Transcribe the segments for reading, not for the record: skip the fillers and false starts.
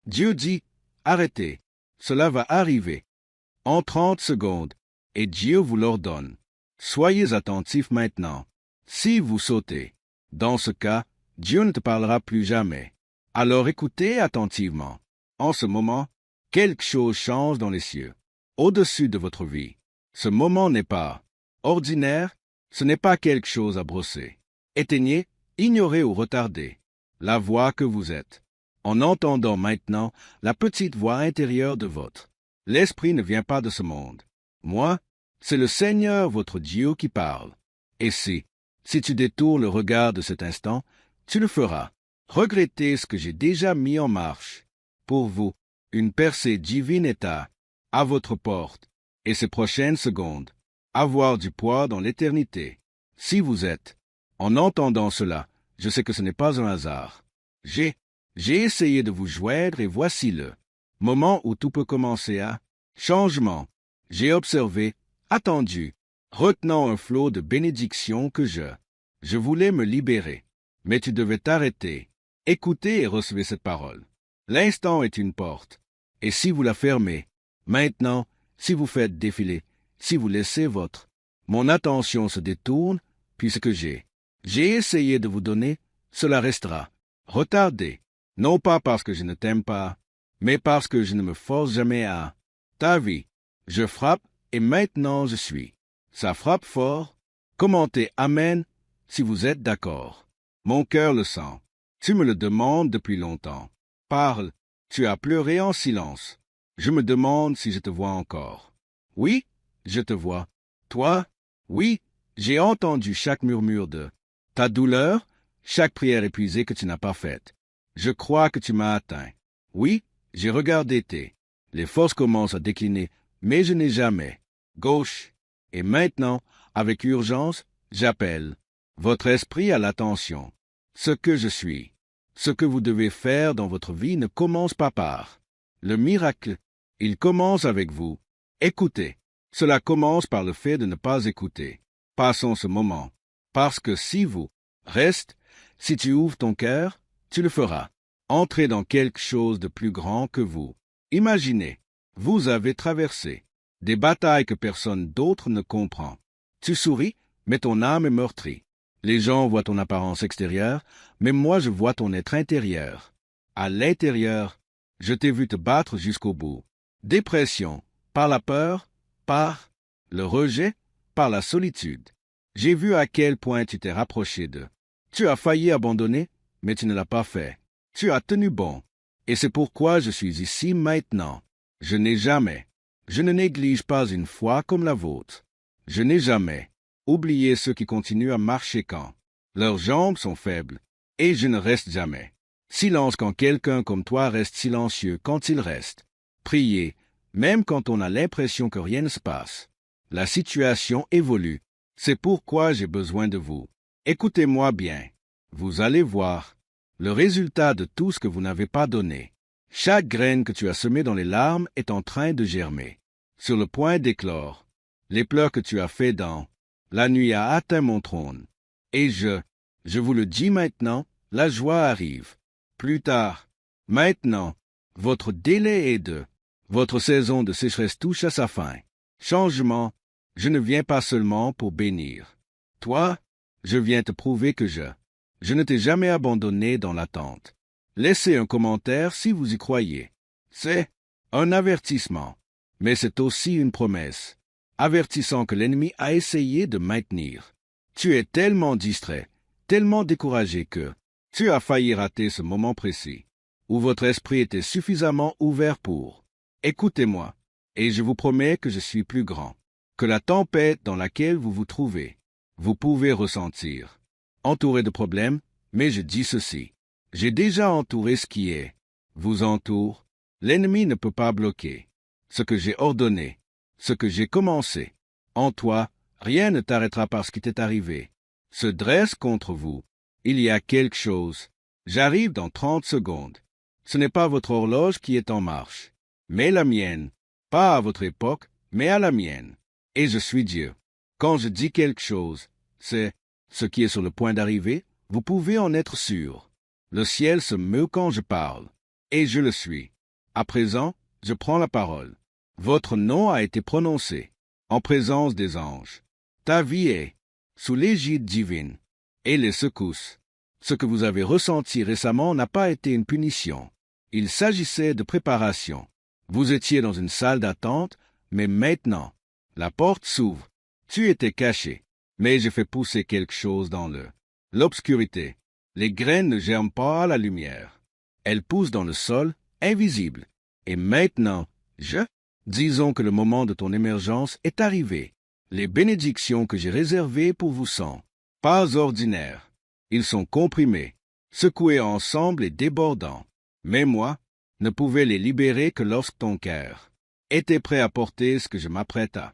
Dieu dit, arrêtez, cela va arriver. En 30 secondes, et Dieu vous l'ordonne. Soyez attentifs maintenant. Si vous sautez, dans ce cas, Dieu ne te parlera plus jamais. Alors écoutez attentivement. En ce moment, quelque chose change dans les cieux, au-dessus de votre vie. Ce moment n'est pas ordinaire, ce n'est pas quelque chose à brosser. Éteignez, ignorez ou retardez la voix que vous êtes, en entendant maintenant la petite voix intérieure de votre. L'esprit ne vient pas de ce monde. Moi, c'est le Seigneur votre Dieu qui parle. Et si tu détournes le regard de cet instant, tu le feras. Regrettez ce que j'ai déjà mis en marche. Pour vous, une percée divine est à votre porte, et ces prochaines secondes, avoir du poids dans l'éternité. Si vous êtes, en entendant cela, je sais que ce n'est pas un hasard. J'ai essayé de vous joindre et voici le moment où tout peut commencer à changement. J'ai observé, attendu, retenant un flot de bénédictions que je voulais me libérer. Mais tu devais t'arrêter, écouter et recevoir cette parole. L'instant est une porte, et si vous la fermez, maintenant, si vous faites défiler, si vous laissez mon attention se détourne, puisque j'ai essayé de vous donner, cela restera retardé, non pas parce que je ne t'aime pas, mais parce que je ne me force jamais à ta vie. Je frappe, et maintenant je suis. Ça frappe fort. Commentez Amen si vous êtes d'accord. Mon cœur le sent. Tu me le demandes depuis longtemps. Parle, tu as pleuré en silence. Je me demande si je te vois encore. Oui, je te vois. Toi, oui, j'ai entendu chaque murmure de ta douleur, chaque prière épuisée que tu n'as pas faite. Je crois que tu m'as atteint. Oui, j'ai regardé les forces commencent à décliner, mais je n'ai jamais. Gauche. Et maintenant, avec urgence, j'appelle votre esprit à l'attention. Ce que je suis, ce que vous devez faire dans votre vie ne commence pas par le miracle. Il commence avec vous. Écoutez. Cela commence par le fait de ne pas écouter. Passons ce moment. Parce que si vous restes, si tu ouvres ton cœur, tu le feras. Entrez dans quelque chose de plus grand que vous. Imaginez, vous avez traversé des batailles que personne d'autre ne comprend. Tu souris, mais ton âme est meurtrie. Les gens voient ton apparence extérieure, mais moi je vois ton être intérieur. À l'intérieur, je t'ai vu te battre jusqu'au bout. Dépression, par la peur, par le rejet, par la solitude. J'ai vu à quel point tu t'es rapproché d'eux. Tu as failli abandonner, mais tu ne l'as pas fait. Tu as tenu bon. Et c'est pourquoi je suis ici maintenant. Je ne néglige pas une foi comme la vôtre. Je n'ai jamais oublié ceux qui continuent à marcher quand leurs jambes sont faibles. Et je ne reste jamais. Silence quand quelqu'un comme toi reste silencieux quand il reste. Priez, même quand on a l'impression que rien ne se passe. La situation évolue. C'est pourquoi j'ai besoin de vous. Écoutez-moi bien. Vous allez voir le résultat de tout ce que vous n'avez pas donné. Chaque graine que tu as semée dans les larmes est en train de germer, sur le point d'éclore. Les pleurs que tu as faits dans la nuit a atteint mon trône. Et je vous le dis maintenant, la joie arrive. Plus tard, maintenant, votre délai est votre saison de sécheresse touche à sa fin. Changement, je ne viens pas seulement pour bénir. Toi, je viens te prouver que je ne t'ai jamais abandonné dans l'attente. Laissez un commentaire si vous y croyez. C'est un avertissement, mais c'est aussi une promesse, avertissant que l'ennemi a essayé de maintenir. Tu es tellement distrait, tellement découragé que tu as failli rater ce moment précis, où votre esprit était suffisamment ouvert pour. Écoutez-moi, et je vous promets que je suis plus grand que la tempête dans laquelle vous vous trouvez. Vous pouvez ressentir entouré de problèmes, mais je dis ceci. J'ai déjà entouré ce qui est. Vous entoure. L'ennemi ne peut pas bloquer ce que j'ai ordonné, ce que j'ai commencé. En toi, rien ne t'arrêtera par ce qui t'est arrivé. Se dresse contre vous. Il y a quelque chose. J'arrive dans 30 secondes. Ce n'est pas votre horloge qui est en marche, mais la mienne. Pas à votre époque, mais à la mienne. Et je suis Dieu. Quand je dis quelque chose, c'est ce qui est sur le point d'arriver, vous pouvez en être sûr. Le ciel se meut quand je parle. et je le suis. À présent, je prends la parole. Votre nom a été prononcé, en présence des anges. Ta vie est sous l'égide divine, et les secousses. Ce que vous avez ressenti récemment n'a pas été une punition. Il s'agissait de préparation. Vous étiez dans une salle d'attente, mais maintenant, la porte s'ouvre. Tu étais caché, mais je fais pousser quelque chose dans l'obscurité. Les graines ne germent pas à la lumière. Elles poussent dans le sol, invisible. Et maintenant, disons que le moment de ton émergence est arrivé. Les bénédictions que j'ai réservées pour vous sont pas ordinaires. Ils sont comprimés, secoués ensemble et débordants. Mais moi, ne pouvais les libérer que lorsque ton cœur était prêt à porter ce que je m'apprête à.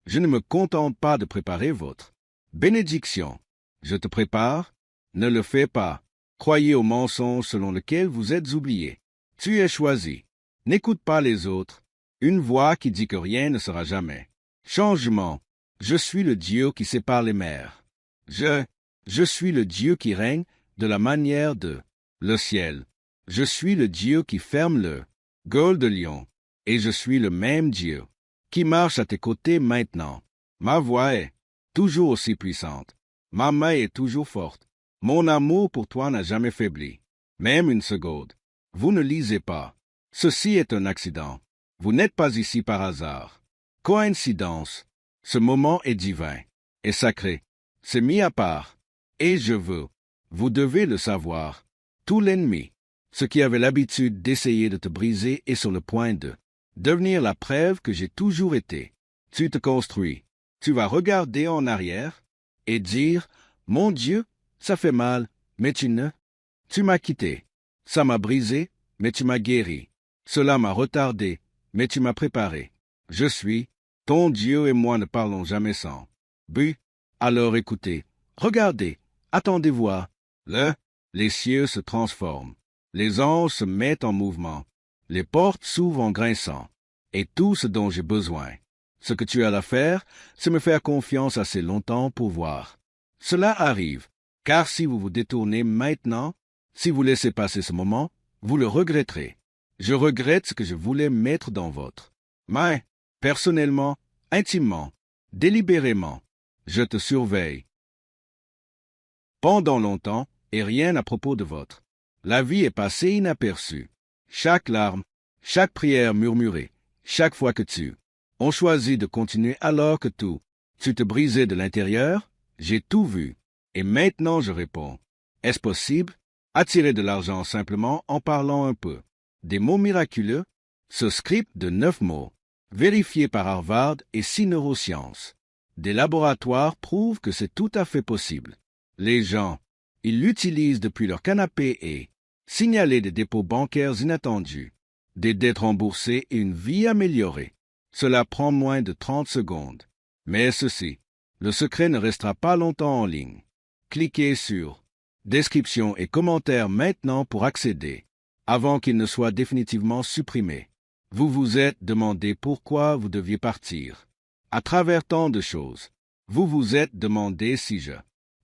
Je ne me contente pas de préparer votre bénédiction. Je te prépare, ne le fais pas. Croyez au mensonge selon lequel vous êtes oublié. Tu es choisi. N'écoute pas les autres. Une voix qui dit que rien ne sera jamais. Changement. Je suis le Dieu qui sépare les mers. Je suis le Dieu qui règne de la manière de le ciel. Je suis le Dieu qui ferme le gueule de lion. Et je suis le même Dieu qui marche à tes côtés maintenant. Ma voix est toujours aussi puissante. Ma main est toujours forte. Mon amour pour toi n'a jamais faibli. Même une seconde. Vous ne lisez pas. Ceci est un accident. Vous n'êtes pas ici par hasard. Coïncidence. Ce moment est divin, est sacré. C'est mis à part. Et vous devez le savoir. Tout l'ennemi, ce qui avait l'habitude d'essayer de te briser, est sur le point de devenir la preuve que j'ai toujours été. Tu te construis. Tu vas regarder en arrière et dire, « Mon Dieu, ça fait mal, mais tu m'as quitté. Ça m'a brisé, mais tu m'as guéri. Cela m'a retardé, mais tu m'as préparé. Je suis, ton Dieu et moi ne parlons jamais sans but. Alors écoutez, regardez, attendez voir. Les cieux se transforment. Les anges se mettent en mouvement. Les portes s'ouvrent en grinçant. Et tout ce dont j'ai besoin, ce que tu as à faire, c'est me faire confiance assez longtemps pour voir. Cela arrive, car si vous vous détournez maintenant, si vous laissez passer ce moment, vous le regretterez. Je regrette ce que je voulais mettre dans votre main, personnellement, intimement, délibérément. Je te surveille. Pendant longtemps, et rien à propos de votre. La vie est passée inaperçue. Chaque larme, chaque prière murmurée, chaque fois que on choisit de continuer alors que tu te brisais de l'intérieur, j'ai tout vu. Et maintenant je réponds. Est-ce possible? Attirer de l'argent simplement en parlant un peu. Des mots miraculeux? Ce script de 9 mots, vérifié par Harvard et 6 neurosciences. Des laboratoires prouvent que c'est tout à fait possible. Les gens, ils l'utilisent depuis leur canapé et signaler des dépôts bancaires inattendus, des dettes remboursées et une vie améliorée. Cela prend moins de 30 secondes. Mais le secret ne restera pas longtemps en ligne. Cliquez sur description et commentaires maintenant pour accéder, avant qu'il ne soit définitivement supprimé. Vous vous êtes demandé pourquoi vous deviez partir. À travers tant de choses, vous vous êtes demandé si je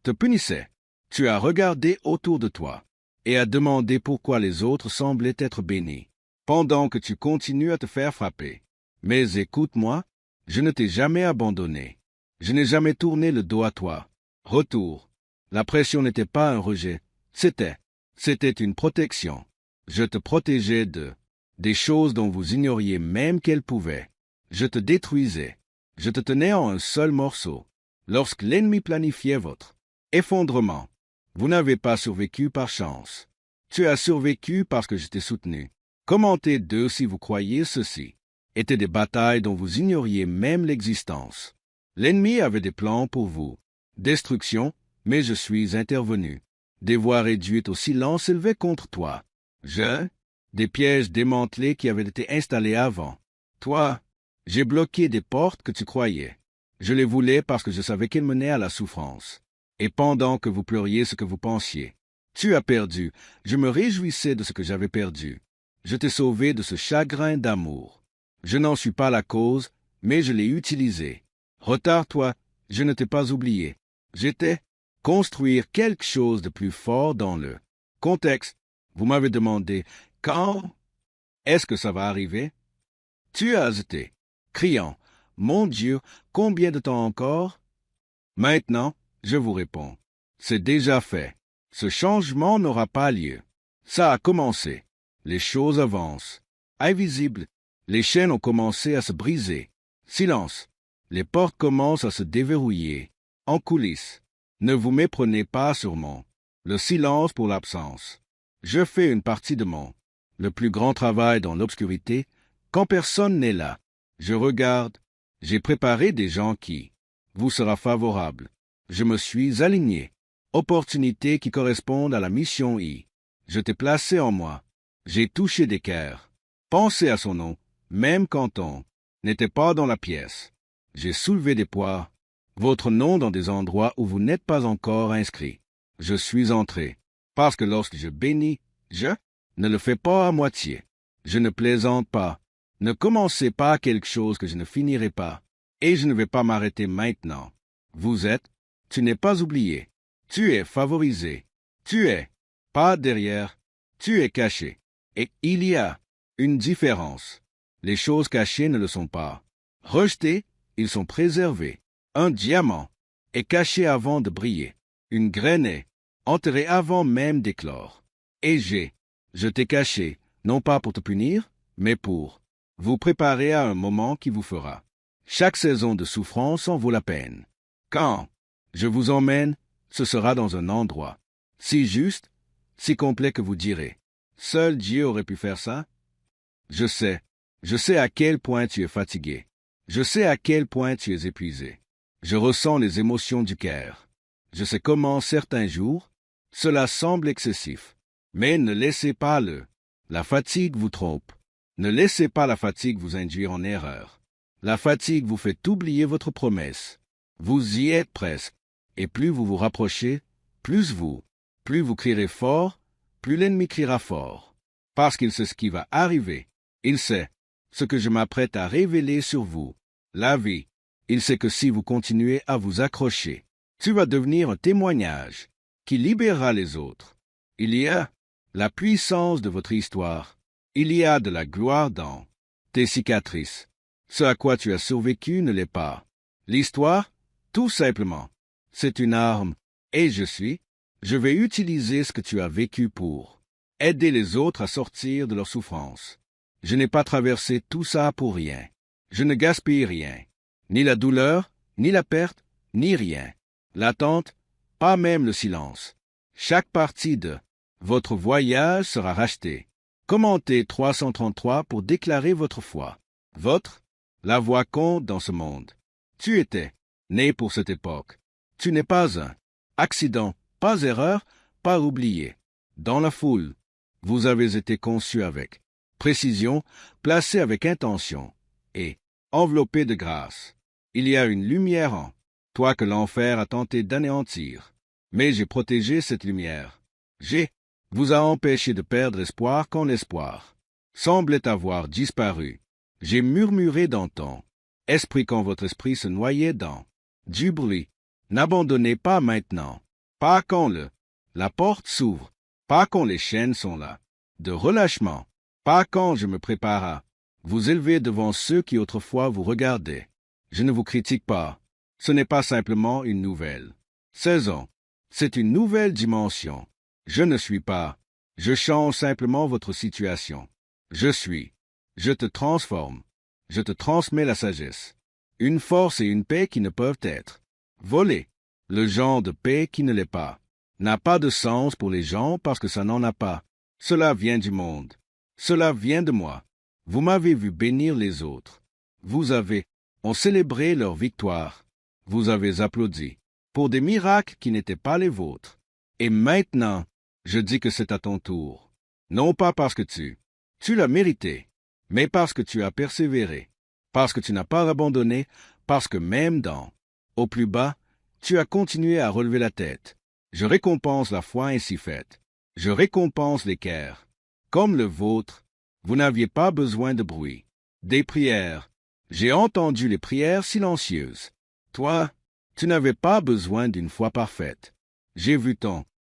te punissais. Tu as regardé autour de toi et as demandé pourquoi les autres semblaient être bénis, pendant que tu continues à te faire frapper. Mais écoute-moi, je ne t'ai jamais abandonné. Je n'ai jamais tourné le dos à toi. Retour. La pression n'était pas un rejet, c'était une protection. Je te protégeais des choses dont vous ignoriez même qu'elles pouvaient. Je te détruisais. Je te tenais en un seul morceau. Lorsque l'ennemi planifiait votre effondrement, vous n'avez pas survécu par chance. Tu as survécu parce que je t'ai soutenu. Commentez d'eux si vous croyez ceci. Étaient des batailles dont vous ignoriez même l'existence. L'ennemi avait des plans pour vous. Destruction, mais je suis intervenu. Des voix réduites au silence s'élevaient contre toi. Des pièges démantelés qui avaient été installés avant. Toi, j'ai bloqué des portes que tu croyais. Je les voulais parce que je savais qu'elles menaient à la souffrance. Et pendant que vous pleuriez ce que vous pensiez, tu as perdu. Je me réjouissais de ce que j'avais perdu. Je t'ai sauvé de ce chagrin d'amour. Je n'en suis pas la cause, mais je l'ai utilisé. Retarde-toi, je ne t'ai pas oublié. J'étais construire quelque chose de plus fort dans le contexte. Vous m'avez demandé, Quand est-ce que ça va arriver? Tu as hésité, criant, Mon Dieu, combien de temps encore? Maintenant, je vous réponds, c'est déjà fait. Ce changement n'aura pas lieu. Ça a commencé. Les choses avancent. Invisibles, les chaînes ont commencé à se briser. Silence. Les portes commencent à se déverrouiller. En coulisses. Ne vous méprenez pas sur mon. Le silence pour l'absence. Je fais une partie de mon. Le plus grand travail dans l'obscurité, quand personne n'est là. Je regarde. J'ai préparé des gens qui vous sera favorable. Je me suis aligné. Opportunités qui correspondent à la mission I. Je t'ai placé en moi. J'ai touché des cœurs. Pensez à son nom, même quand on n'était pas dans la pièce. J'ai soulevé des poids. Votre nom dans des endroits où vous n'êtes pas encore inscrit. Je suis entré. Parce que lorsque je bénis, je ne le fais pas à moitié. Je ne plaisante pas. Ne commencez pas quelque chose que je ne finirai pas. Et je ne vais pas m'arrêter maintenant. Vous êtes, tu n'es pas oublié. Tu es favorisé. Tu es, pas derrière, tu es caché. Et il y a une différence. Les choses cachées ne le sont pas. Rejetés, ils sont préservés. Un diamant est caché avant de briller. Une graine est enterrée avant même d'éclore. Et je t'ai caché, non pas pour te punir, mais pour vous préparer à un moment qui vous fera. Chaque saison de souffrance en vaut la peine. Quand je vous emmène, ce sera dans un endroit si juste, si complet que vous direz. Seul Dieu aurait pu faire ça? Je sais à quel point tu es fatigué. Je sais à quel point tu es épuisé. Je ressens les émotions du cœur. Je sais comment certains jours, cela semble excessif. Mais ne laissez pas la fatigue vous trompe. Ne laissez pas la fatigue vous induire en erreur. La fatigue vous fait oublier votre promesse. Vous y êtes presque. Et plus vous vous rapprochez, plus vous crierez fort, plus l'ennemi criera fort. Parce qu'il sait ce qui va arriver. Il sait ce que je m'apprête à révéler sur vous. La vie. Il sait que si vous continuez à vous accrocher, tu vas devenir un témoignage qui libérera les autres. Il y a la puissance de votre histoire. Il y a de la gloire dans tes cicatrices. Ce à quoi tu as survécu ne l'est pas. L'histoire, tout simplement, c'est une arme. Et je vais utiliser ce que tu as vécu pour aider les autres à sortir de leur souffrance. Je n'ai pas traversé tout ça pour rien. Je ne gaspille rien. Ni la douleur, ni la perte, ni rien. L'attente, pas même le silence. Chaque partie de votre voyage sera rachetée. Commentez 333 pour déclarer votre foi. La voix compte dans ce monde. Tu étais né pour cette époque. Tu n'es pas un accident, pas erreur, pas oublié. Dans la foule, vous avez été conçu avec précision, placé avec intention et enveloppé de grâce. Il y a une lumière en toi que l'enfer a tenté d'anéantir. Mais j'ai protégé cette lumière. Vous a empêché de perdre espoir quand l'espoir semblait avoir disparu. J'ai murmuré dans ton esprit quand votre esprit se noyait dans du bruit. N'abandonnez pas maintenant, pas quand la porte s'ouvre, pas quand les chaînes sont là, de relâchement, pas quand je me prépare à vous élever devant ceux qui autrefois vous regardaient. Je ne vous critique pas, ce n'est pas simplement une nouvelle saison, c'est une nouvelle dimension. Je ne suis pas, je change simplement votre situation. Je te transforme, je te transmets la sagesse, une force et une paix qui ne peuvent être volées. Le genre de paix qui ne l'est pas n'a pas de sens pour les gens parce que ça n'en a pas. Cela vient du monde. Cela vient de moi. Vous m'avez vu bénir les autres. On célébré leur victoire. Vous avez applaudi pour des miracles qui n'étaient pas les vôtres. Et maintenant, je dis que c'est à ton tour. Non pas parce que tu l'as mérité, mais parce que tu as persévéré, parce que tu n'as pas abandonné, parce que même au plus bas, tu as continué à relever la tête. Je récompense la foi ainsi faite. Je récompense les cœurs. Comme le vôtre, vous n'aviez pas besoin de bruit. Des prières. J'ai entendu les prières silencieuses. Toi, tu n'avais pas besoin d'une foi parfaite. J'ai vu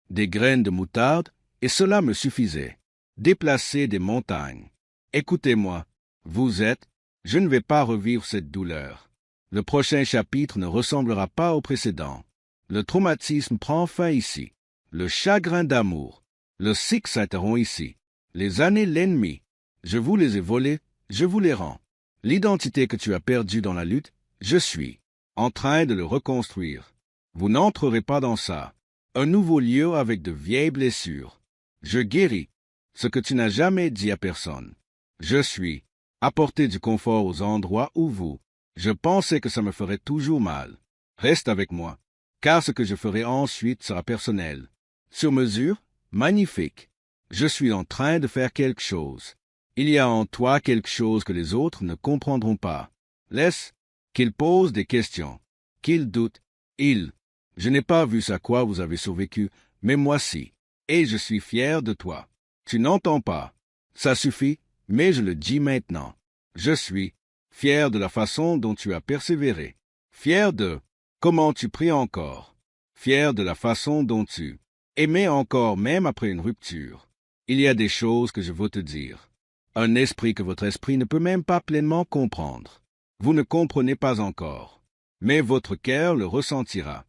des graines de moutarde, et cela me suffisait. déplacer des montagnes. Écoutez-moi, je ne vais pas revivre cette douleur. Le prochain chapitre ne ressemblera pas au précédent. Le traumatisme prend fin ici. Le chagrin d'amour. Le cycle s'interrompt ici. Les années l'ennemi. Je vous les ai volées, je vous les rends. L'identité que tu as perdue dans la lutte, je suis en train de le reconstruire. Vous n'entrerez pas dans ça. Un nouveau lieu avec de vieilles blessures. Je guéris ce que tu n'as jamais dit à personne. Je suis apporter du confort aux endroits où je pensais que ça me ferait toujours mal. Reste avec moi, car ce que je ferai ensuite sera personnel. Sur mesure, magnifique. Je suis en train de faire quelque chose. Il y a en toi quelque chose que les autres ne comprendront pas. Laisse qu'ils posent des questions, qu'ils doutent. Je n'ai pas vu à quoi vous avez survécu, mais moi si. Et je suis fier de toi. Tu n'entends pas. Ça suffit, mais je le dis maintenant. Je suis fier de la façon dont tu as persévéré. Fier de comment tu pries encore. Fier de la façon dont tu aimais encore même après une rupture. Il y a des choses que je veux te dire. Un esprit que votre esprit ne peut même pas pleinement comprendre. Vous ne comprenez pas encore. Mais votre cœur le ressentira.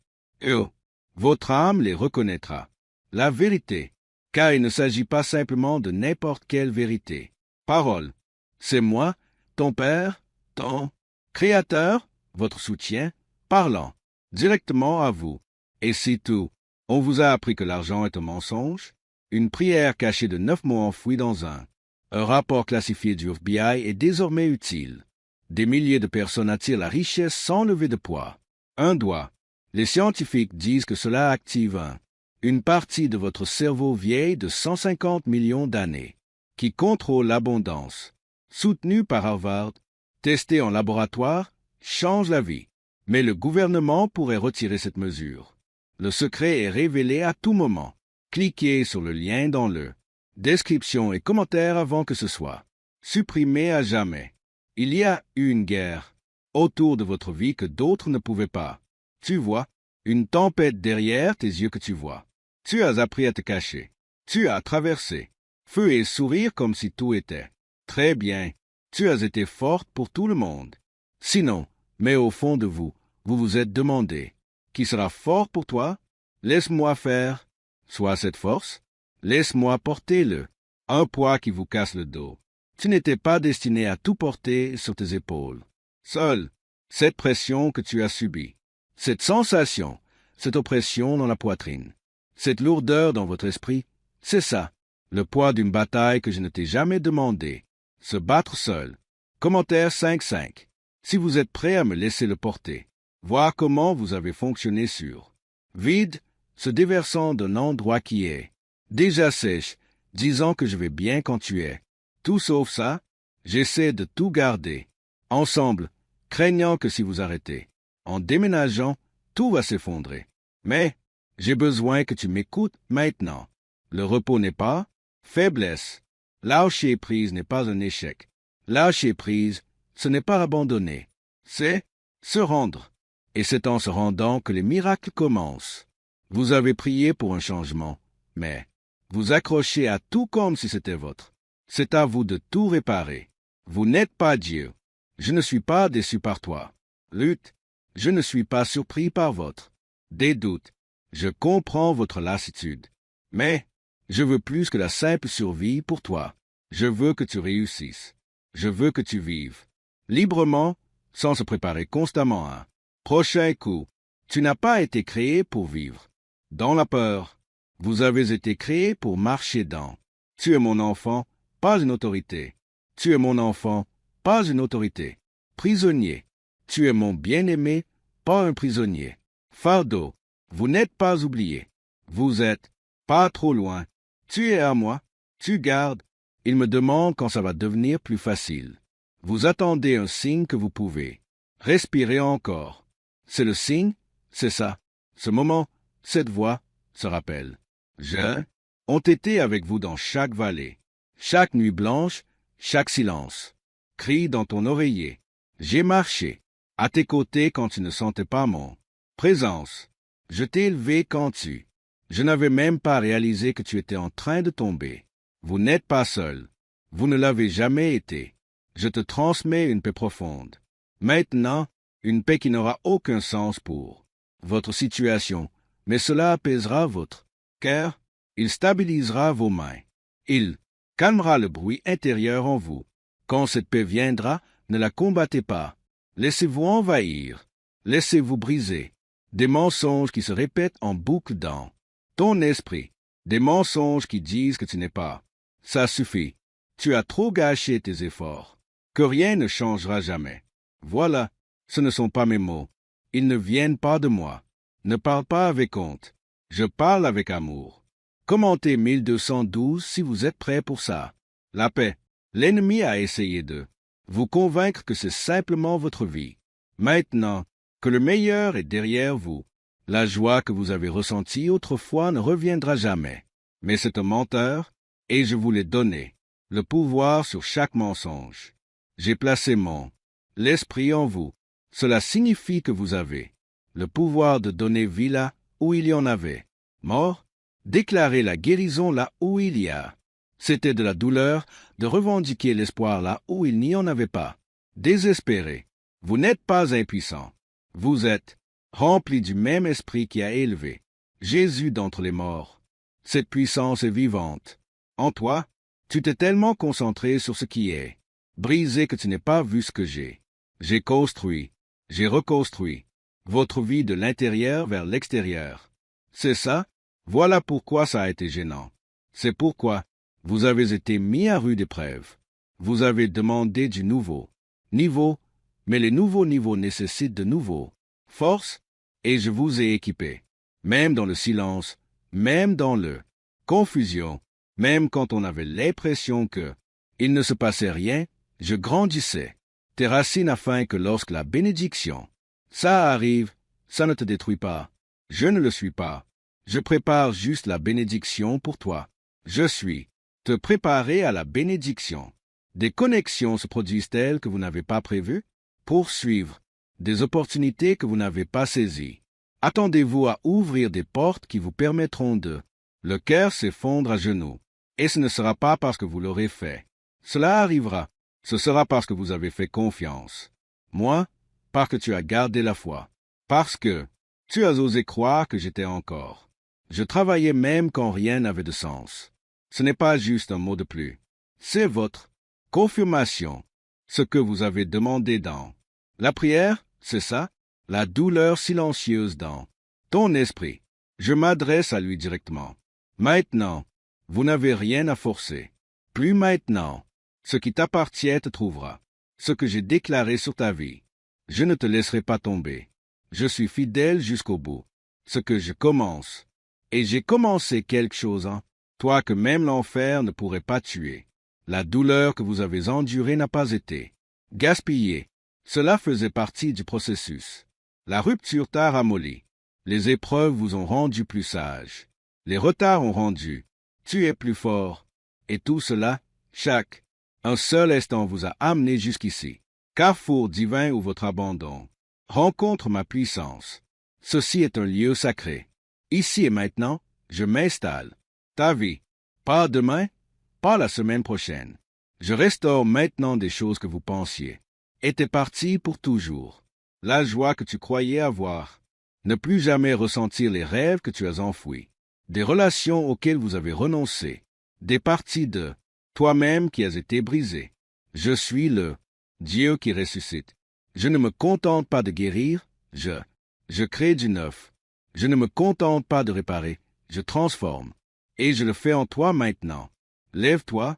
Votre âme les reconnaîtra. La vérité, car il ne s'agit pas simplement de n'importe quelle vérité. Parole, c'est moi, ton Père, ton Créateur, votre soutien, parlant directement à vous. Et si tout, on vous a appris que l'argent est un mensonge, une prière cachée de 9 mots enfouis dans un rapport classifié du FBI est désormais utile. Des milliers de personnes attirent la richesse sans lever de poids. Un doigt. Les scientifiques disent que cela active une partie de votre cerveau vieil de 150 millions d'années, qui contrôle l'abondance. Soutenu par Harvard, testé en laboratoire, change la vie. Mais le gouvernement pourrait retirer cette mesure. Le secret est révélé à tout moment. Cliquez sur le lien dans le description et commentaire avant que ce soit supprimé à jamais. Il y a eu une guerre autour de votre vie que d'autres ne pouvaient pas. Tu vois, une tempête derrière tes yeux que tu vois. Tu as appris à te cacher. Tu as traversé. Feu et sourire comme si tout était très bien. Tu as été forte pour tout le monde. Sinon, mais au fond de vous, vous vous êtes demandé, qui sera fort pour toi? Laisse-moi faire. Sois cette force. Laisse-moi porter un poids qui vous casse le dos. Tu n'étais pas destiné à tout porter sur tes épaules. Seule, cette pression que tu as subie, cette sensation, cette oppression dans la poitrine, cette lourdeur dans votre esprit, c'est ça, le poids d'une bataille que je ne t'ai jamais demandé. Se battre seul. Commentaire 5.5. Si vous êtes prêt à me laisser le porter, voir comment vous avez fonctionné sur vide, se déversant d'un endroit qui est déjà sèche, disant que je vais bien quand tu es. Tout sauf ça, j'essaie de tout garder. Ensemble, craignant que si vous arrêtez, en déménageant, tout va s'effondrer. Mais j'ai besoin que tu m'écoutes maintenant. Le repos n'est pas faiblesse. Lâcher prise n'est pas un échec. Lâcher prise, ce n'est pas abandonner. C'est se rendre. Et c'est en se rendant que les miracles commencent. Vous avez prié pour un changement, mais vous accrochez à tout comme si c'était votre. C'est à vous de tout réparer. Vous n'êtes pas Dieu. Je ne suis pas déçu par toi. Lutte, je ne suis pas surpris par votre des doutes. Je comprends votre lassitude. Mais je veux plus que la simple survie pour toi. Je veux que tu réussisses. Je veux que tu vives librement, sans se préparer constamment à un prochain coup. Tu n'as pas été créé pour vivre dans la peur. Vous avez été créé pour marcher dans. Tu es mon enfant, pas une autorité. Tu es mon enfant, pas une autorité. Prisonnier. Tu es mon bien-aimé, pas un prisonnier. Fardeau. Vous n'êtes pas oublié. Vous êtes pas trop loin. Tu es à moi. Tu gardes. Il me demande quand ça va devenir plus facile. Vous attendez un signe que vous pouvez. Respirez encore. C'est le signe, c'est ça. Ce moment, cette voix, se rappelle. Ont été avec vous dans chaque vallée, chaque nuit blanche, chaque silence. Crie dans ton oreiller. J'ai marché à tes côtés quand tu ne sentais pas mon présence. Je t'ai élevé quand je n'avais même pas réalisé que tu étais en train de tomber. Vous n'êtes pas seul. Vous ne l'avez jamais été. Je te transmets une paix profonde. Maintenant, une paix qui n'aura aucun sens pour votre situation, mais cela apaisera votre cœur, il stabilisera vos mains, il calmera le bruit intérieur en vous. Quand cette paix viendra, ne la combattez pas. Laissez-vous envahir. Laissez-vous briser. Des mensonges qui se répètent en boucle dans ton esprit. Des mensonges qui disent que tu n'es pas. Ça suffit. Tu as trop gâché tes efforts. Que rien ne changera jamais. Voilà, ce ne sont pas mes mots. Ils ne viennent pas de moi. Ne parle pas avec honte. Je parle avec amour. Commentez 1212 si vous êtes prêts pour ça. La paix. L'ennemi a essayé de vous convaincre que c'est simplement votre vie. Maintenant que le meilleur est derrière vous, la joie que vous avez ressentie autrefois ne reviendra jamais. Mais c'est un menteur, et je vous l'ai donné, le pouvoir sur chaque mensonge. J'ai placé l'esprit en vous. Cela signifie que vous avez le pouvoir de donner vie là où il y en avait. Mort, déclarer la guérison là où il y a. C'était de la douleur de revendiquer l'espoir là où il n'y en avait pas. Désespéré, vous n'êtes pas impuissant. Vous êtes rempli du même esprit qui a élevé Jésus d'entre les morts. Cette puissance est vivante. En toi, tu t'es tellement concentré sur ce qui est brisé que tu n'as pas vu ce que j'ai. J'ai construit, j'ai reconstruit votre vie de l'intérieur vers l'extérieur. C'est ça? Voilà pourquoi ça a été gênant. C'est pourquoi vous avez été mis à rude épreuve. Vous avez demandé du nouveau niveau, mais les nouveaux niveaux nécessitent de nouveaux forces, et je vous ai équipé. Même dans le silence, même dans le confusion, même quand on avait l'impression que il ne se passait rien, je grandissais tes racines afin que lorsque la bénédiction, ça arrive, ça ne te détruit pas. Je ne le suis pas. Je prépare juste la bénédiction pour toi. Je suis te préparer à la bénédiction. Des connexions se produisent-elles que vous n'avez pas prévues? Poursuivre des opportunités que vous n'avez pas saisies. Attendez-vous à ouvrir des portes qui vous permettront de le cœur s'effondre à genoux. Et ce ne sera pas parce que vous l'aurez fait. Cela arrivera. Ce sera parce que vous avez fait confiance. Moi, parce que tu as gardé la foi. Parce que tu as osé croire que j'étais encore. Je travaillais même quand rien n'avait de sens. Ce n'est pas juste un mot de plus. C'est votre confirmation. Ce que vous avez demandé dans la prière, c'est ça, la douleur silencieuse dans ton esprit. Je m'adresse à lui directement. Maintenant, vous n'avez rien à forcer. Plus maintenant. Ce qui t'appartient te trouvera. Ce que j'ai déclaré sur ta vie. Je ne te laisserai pas tomber. Je suis fidèle jusqu'au bout. Ce que je commence. Et j'ai commencé quelque chose en toi que même l'enfer ne pourrait pas tuer. La douleur que vous avez endurée n'a pas été gaspillée. Cela faisait partie du processus. La rupture t'a ramolli. Les épreuves vous ont rendu plus sage. Les retards ont rendu. Tu es plus fort. Et tout cela, un seul instant vous a amené jusqu'ici. Carrefour divin où votre abandon rencontre ma puissance. Ceci est un lieu sacré. Ici et maintenant, je m'installe. Ta vie, pas demain, pas la semaine prochaine. Je restaure maintenant des choses que vous pensiez étaient parties pour toujours. La joie que tu croyais avoir. Ne plus jamais ressentir les rêves que tu as enfouis. Des relations auxquelles vous avez renoncé. Des parties de toi-même qui as été brisées. Je suis le Dieu qui ressuscite. Je ne me contente pas de guérir, je crée du neuf. Je ne me contente pas de réparer, je transforme. Et je le fais en toi maintenant. Lève-toi,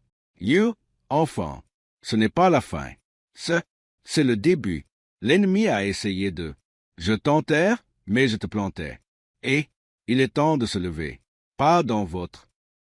enfant. Ce n'est pas la fin. C'est le début. L'ennemi a essayé de. Je t'enterre, mais je te plantais. Et il est temps de se lever. Pas dans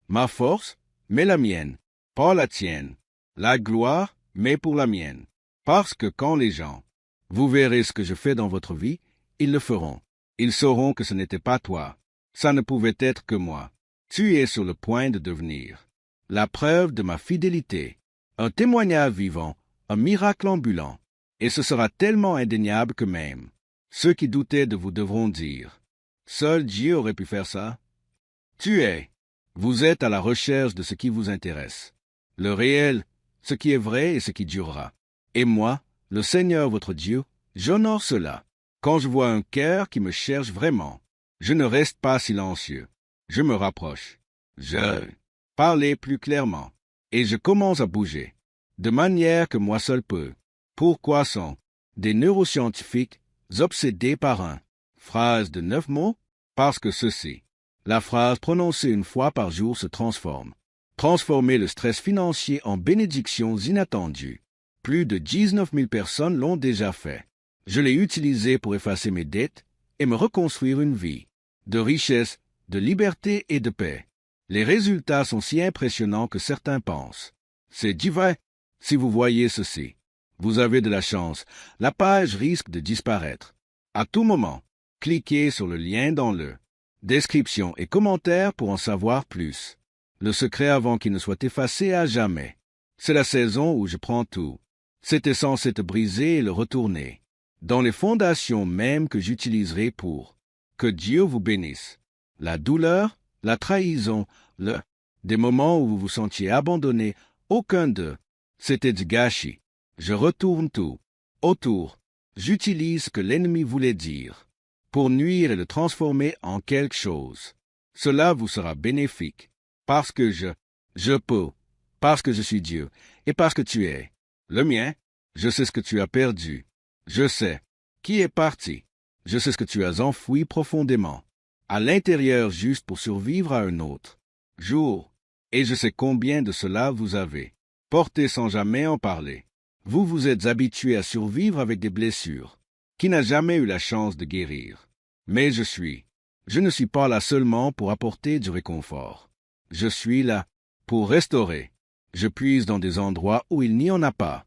ma force, mais la mienne. Pas la tienne. La gloire, mais pour la mienne. Parce que quand les gens, vous verrez ce que je fais dans votre vie, ils le feront. Ils sauront que ce n'était pas toi. Ça ne pouvait être que moi. Tu es sur le point de devenir la preuve de ma fidélité, un témoignage vivant, un miracle ambulant. Et ce sera tellement indéniable que même ceux qui doutaient de vous devront dire, seul Dieu aurait pu faire ça. Tu es Vous êtes à la recherche de ce qui vous intéresse. Le réel, ce qui est vrai et ce qui durera. Et moi, le Seigneur votre Dieu, j'honore cela. Quand je vois un cœur qui me cherche vraiment, je ne reste pas silencieux. Je me rapproche. Je parle plus clairement. Et je commence à bouger. De manière que moi seul peux. Pourquoi sont des neuroscientifiques obsédés par un phrase de 9 mots? Parce que ceci. La phrase prononcée une fois par jour se transforme. Transformer le stress financier en bénédictions inattendues. Plus de 19 000 personnes l'ont déjà fait. Je l'ai utilisé pour effacer mes dettes et me reconstruire une vie de richesse, de liberté et de paix. Les résultats sont si impressionnants que certains pensent. C'est divin. Si vous voyez ceci, vous avez de la chance. La page risque de disparaître. À tout moment, cliquez sur le lien dans le description et commentaires pour en savoir plus. Le secret avant qu'il ne soit effacé à jamais. C'est la saison où je prends tout. C'était censé te briser et le retourner. Dans les fondations mêmes que j'utiliserai pour que Dieu vous bénisse. La douleur, la trahison, des moments où vous vous sentiez abandonné, aucun d'eux. C'était du gâchis. Je retourne tout. Autour. J'utilise ce que l'ennemi voulait dire. Pour nuire et le transformer en quelque chose. Cela vous sera bénéfique. Parce que je peux. Parce que je suis Dieu. Et parce que tu es le mien. Je sais ce que tu as perdu. Je sais qui est parti. Je sais ce que tu as enfoui profondément. À l'intérieur juste pour survivre à un autre jour. Et je sais combien de cela vous avez porté sans jamais en parler. Vous vous êtes habitué à survivre avec des blessures, qui n'a jamais eu la chance de guérir. Mais je ne suis pas là seulement pour apporter du réconfort. Je suis là pour restaurer. Je puise dans des endroits où il n'y en a pas.